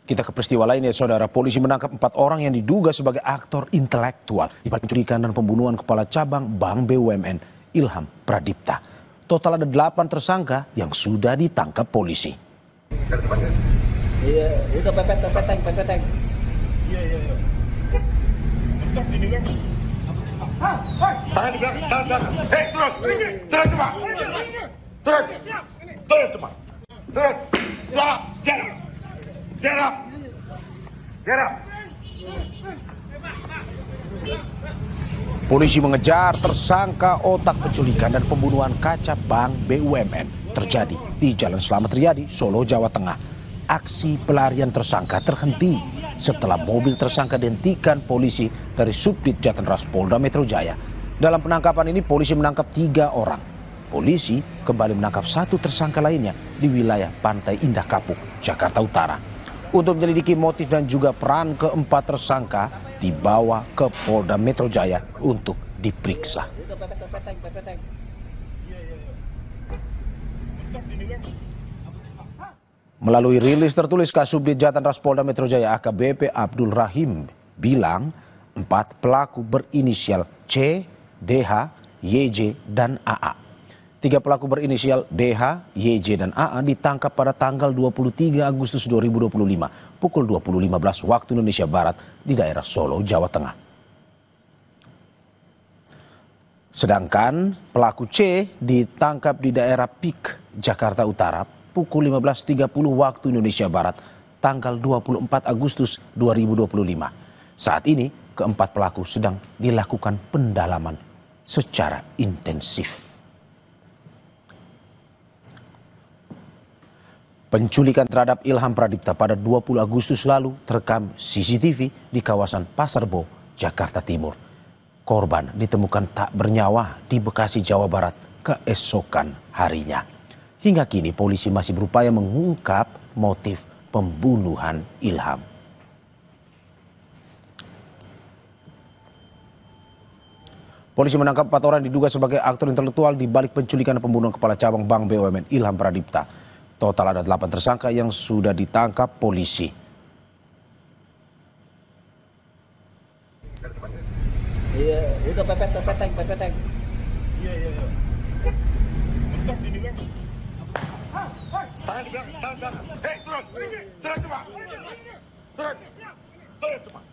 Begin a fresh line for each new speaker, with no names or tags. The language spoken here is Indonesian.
Kita ke peristiwa lainnya, saudara. Polisi menangkap 4 orang yang diduga sebagai aktor intelektual di balik penculikan dan pembunuhan kepala cabang Bank BUMN Ilham Pradipta. Total ada 8 tersangka yang sudah ditangkap polisi.
Iya, itu pepeteng.
Iya. Bentar ini kan. Tahan di belakang. Hei, turun cepat. Turun cepat. Get up.
Polisi mengejar tersangka otak penculikan dan pembunuhan kaca Bank BUMN terjadi di Jalan Slamet Riyadi, Solo, Jawa Tengah. Aksi pelarian tersangka terhenti setelah mobil tersangka dihentikan polisi dari Subdit Jatanras Polda Metro Jaya. Dalam penangkapan ini polisi menangkap 3 orang. Polisi kembali menangkap 1 tersangka lainnya di wilayah Pantai Indah Kapuk, Jakarta Utara. Untuk menyelidiki motif dan juga peran ke-4 tersangka dibawa ke Polda Metro Jaya untuk diperiksa.
Itu pepeteng.
Melalui rilis tertulis Kasubdit Jatanras Polda Metro Jaya AKBP Abdul Rahim bilang 4 pelaku berinisial C, DH, YJ, dan AA. 3 pelaku berinisial DH, YJ, dan AA ditangkap pada tanggal 23 Agustus 2025 pukul 20.15 waktu Indonesia Barat di daerah Solo, Jawa Tengah. Sedangkan pelaku C ditangkap di daerah Pik, Jakarta Utara pukul 15.30 waktu Indonesia Barat tanggal 24 Agustus 2025. Saat ini ke-4 pelaku sedang dilakukan pendalaman secara intensif. Penculikan terhadap Ilham Pradipta pada 20 Agustus lalu terekam CCTV di kawasan Pasar Bo, Jakarta Timur. Korban ditemukan tak bernyawa di Bekasi, Jawa Barat keesokan harinya. Hingga kini polisi masih berupaya mengungkap motif pembunuhan Ilham. Polisi menangkap 4 orang diduga sebagai aktor intelektual di balik penculikan dan pembunuhan kepala cabang Bank BUMN Ilham Pradipta. Total ada 8 tersangka yang sudah ditangkap polisi.
Iya, itu pepeteng.
Iya. Bentar ini kan. Tahan di belakang. Hei, turun cepat. Turun cepat.